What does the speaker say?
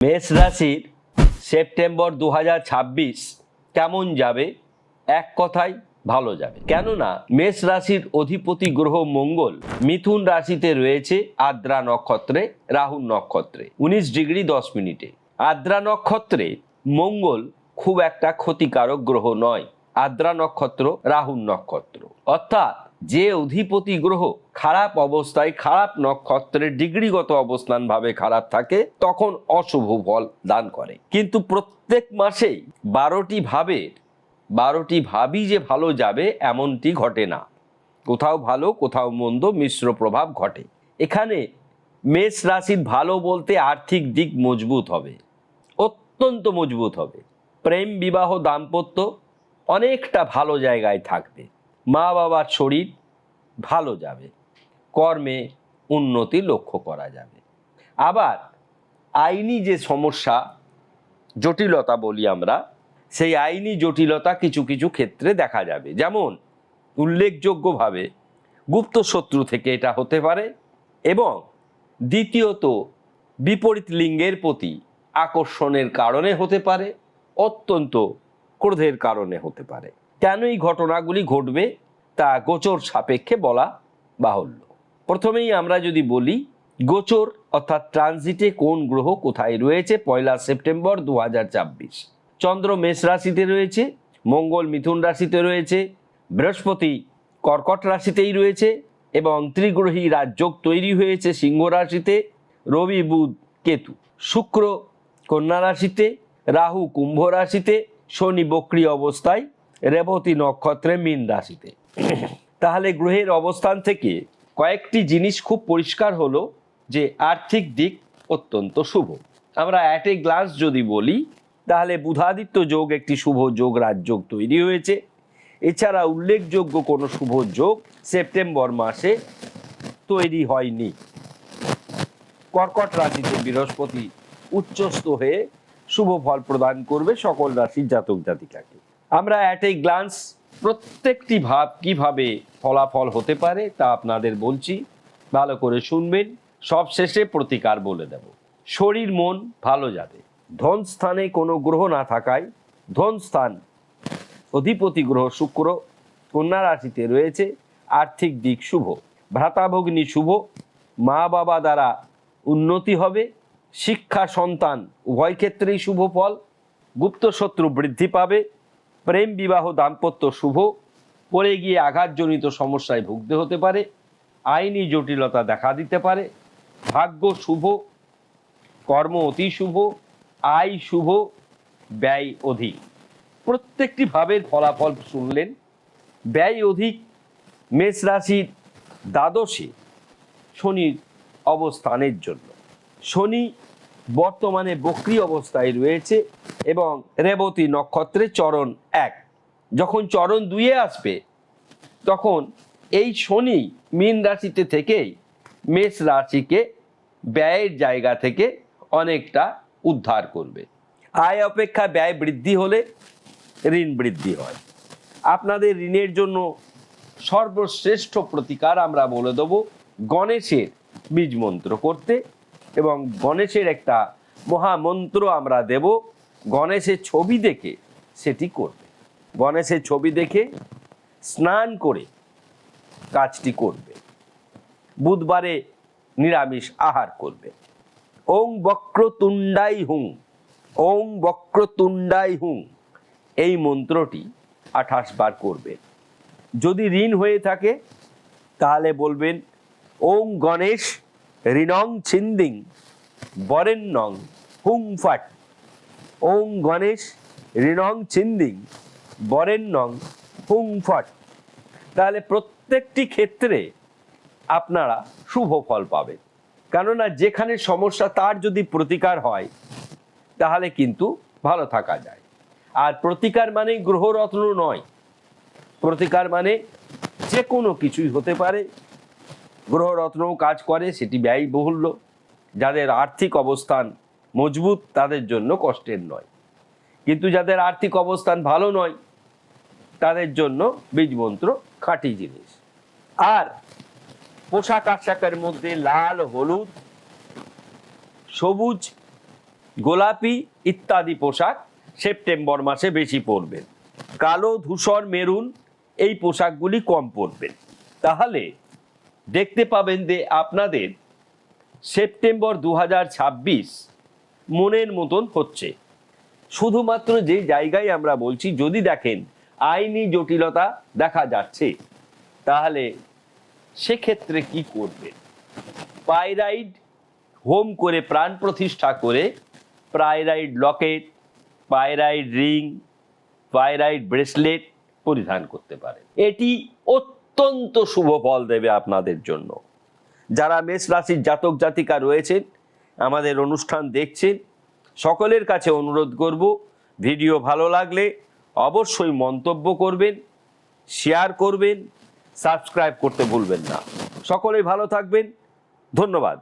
মেষ রাশির সেপ্টেম্বর 2026 কেমন যাবে? এক কথায় ভালো যাবে। কেননা মেষ রাশির অধিপতি গ্রহ মঙ্গল মিথুন রাশিতে রয়েছে আদ্রা নক্ষত্রে, রাহু নক্ষত্রে 19°10'। আদ্রা নক্ষত্রে মঙ্গল খুব একটা ক্ষতিকারক গ্রহ নয়। আদ্রা নক্ষত্র রাহু নক্ষত্র, অর্থাৎ যে অধিপতি গ্রহ খারাপ অবস্থায়, খারাপ নক্ষত্রের ডিগ্রিগত অবস্থান ভাবে খারাপ থাকে, তখন অশুভ ফল দান করে। কিন্তু প্রত্যেক মাসেই 12টি ভাবই যে ভালো যাবে এমনটি ঘটে না। কোথাও ভালো, কোথাও মন্দ, মিশ্র প্রভাব ঘটে। এখানে মেষ রাশির ভালো বলতে আর্থিক দিক মজবুত হবে, অত্যন্ত মজবুত হবে। প্রেম, বিবাহ, দাম্পত্য অনেকটা ভালো জায়গায় থাকবে। মা বাবার শরীর ভালো যাবে। কর্মে উন্নতি লক্ষ্য করা যাবে। আবার আইনি যে সমস্যা, জটিলতা বলি আমরা, সেই আইনি জটিলতা কিছু কিছু ক্ষেত্রে দেখা যাবে। যেমন উল্লেখযোগ্যভাবে গুপ্ত শত্রু থেকে এটা হতে পারে, এবং দ্বিতীয়ত বিপরীত লিঙ্গের প্রতি আকর্ষণের কারণে হতে পারে, অত্যন্ত ক্রোধের কারণে হতে পারে। কেন এই ঘটনাগুলি ঘটবে তা গোচর সাপেক্ষে বলা বাহুল্য। প্রথমেই আমরা যদি বলি গোচর অর্থাৎ ট্রানজিটে কোন গ্রহ কোথায় রয়েছে 1 সেপ্টেম্বর 2026। চন্দ্র মেষ রাশিতে রয়েছে, মঙ্গল মিথুন রাশিতে রয়েছে, বৃহস্পতি কর্কট রাশিতেই রয়েছে, এবং ত্রিগ্রহী রাজযোগ তৈরি হয়েছে সিংহ রাশিতে, রবি বুধ কেতু, শুক্র কন্যা রাশিতে, রাহু কুম্ভ রাশিতে, শনি বক্রী অবস্থায় রেবতী নক্ষত্রে মীন রাশিতে। তাহলে গ্রহের অবস্থান থেকে কয়েকটি জিনিস খুব পরিষ্কার হলো যে আর্থিক দিক অত্যন্ত শুভ। আমরা অ্যাট এ গ্লান্স যদি বলি তাহলে বুধাদিত্য যোগ একটি শুভ যোগ, রাজযোগ তৈরি হয়েছে। এছাড়া উল্লেখযোগ্য কোনো শুভ যোগ সেপ্টেম্বর মাসে তৈরি হয়নি। কর্কট রাশিতে বৃহস্পতি উচ্চস্থ হয়ে শুভ ফল প্রদান করবে সকল রাশির জাতক জাতিকাকে। আমরা অ্যাট এ গ্লান্স প্রত্যেকটি ভাব কিভাবে ফলাফল হতে পারে তা আপনাদের বলছি, ভালো করে শুনবেন। সব শেষে প্রতিকার বলে দেব। শরীর মন ভালো যাবে। ধন স্থানে কোনো গ্রহ না থাকায় ধন স্থান অধিপতি গ্রহ শুক্র কন্যা রাশিতে রয়েছে, আর্থিক দিক শুভ। ভ্রাতাভগ্নী শুভ, মা বাবা দ্বারা উন্নতি হবে। শিক্ষা, সন্তান উভয় ক্ষেত্রেই শুভ ফল। গুপ্ত শত্রু বৃদ্ধি পাবে। প্রেম, বিবাহ, দাম্পত্য শুভ। পড়ে গিয়ে আঘাতজনিত সমস্যায় ভুগতে হতে পারে। আইনি জটিলতা দেখা দিতে পারে। ভাগ্য শুভ, কর্ম অতি শুভ, আয় শুভ, ব্যয় অধিক। প্রত্যেকটি ভাবের ফলাফল শুনলেন। ব্যয় অধিক মেষ রাশির দ্বাদশে শনির অবস্থানের জন্য। শনি বর্তমানে বক্রী অবস্থায় রয়েছে এবং রেবতী নক্ষত্রে চরণ 1। যখন চরণ 2-এ আসবে তখন এই শনি মীন রাশিতে থেকেই মেষ রাশিকে ব্যয়ের জায়গা থেকে অনেকটা উদ্ধার করবে। আয় অপেক্ষা ব্যয় বৃদ্ধি হলে ঋণ বৃদ্ধি হয়। আপনাদের ঋণের জন্য সর্বশ্রেষ্ঠ প্রতিকার আমরা বলে দেব গণেশের বীজ মন্ত্র করতে, এবং গণেশের একটা মহামন্ত্র আমরা দেব। গণেশের ছবি দেখে সেটি করবে। গণেশের ছবি দেখে স্নান করে কাজটি করবে। বুধবারে নিরামিষ আহার করবে। ওং বক্রতুণ্ডাই হুং, ওং বক্রতুণ্ডাই হুং, এই মন্ত্রটি 28 বার করবে। যদি ঋণ হয়ে থাকে তাহলে বলবেন ওং গণেশ ঋণং ছিন্দিং বরেণ্যং হুং ফট, ওং গণেশ ঋণং ছিন্দিং বরেণ্যং হুং ফট। তাহলে প্রত্যেকটি ক্ষেত্রে আপনারা শুভ ফল পাবেন। কেননা যেখানে সমস্যা তার যদি প্রতিকার হয় তাহলে কিন্তু ভালো থাকা যায়। আর প্রতিকার মানে গ্রহরত্ন নয়, প্রতিকার মানে যে কোনো কিছুই হতে পারে। গ্রহরত্নও কাজ করে, সেটি ব্যয়বহুল্য। যাদের আর্থিক অবস্থান মজবুত তাদের জন্য কষ্টের নয়, কিন্তু যাদের আর্থিক অবস্থান ভালো নয় তাদের জন্য বীজমন্ত্র খাঁটি জিনিস। আর পোশাক আশাকের মধ্যে লাল, হলুদ, সবুজ গোলাপি ইত্যাদি পোশাক সেপ্টেম্বর মাসে বেশি পরবেন। কালো, ধূসর, মেরুন এই পোশাকগুলি কম পরবেন। তাহলে দেখতে পাবেন যে আপনাদের সেপ্টেম্বর 2026 মনের মতন হচ্ছে। শুধুমাত্র যে জায়গায় আমরা বলছি, যদি দেখেন আইনি জটিলতা দেখা যাচ্ছে, তাহলে সেক্ষেত্রে কি করবেন? পাইরাইড হোম করে প্রাণ প্রতিষ্ঠা করে পাইরাইড লকেট, পাইরাইড রিং, পাইরাইড ব্রেসলেট পরিধান করতে পারেন। এটি অত্যন্ত শুভ ফল দেবে আপনাদের জন্য। যারা মেষ রাশির জাতক জাতিকা রয়েছেন, আমাদের অনুষ্ঠান দেখছেন, সকলের কাছে অনুরোধ করব, ভিডিও ভালো লাগলে অবশ্যই মন্তব্য করবেন, শেয়ার করবেন, সাবস্ক্রাইব করতে ভুলবেন না। সকলেই ভালো থাকবেন। ধন্যবাদ।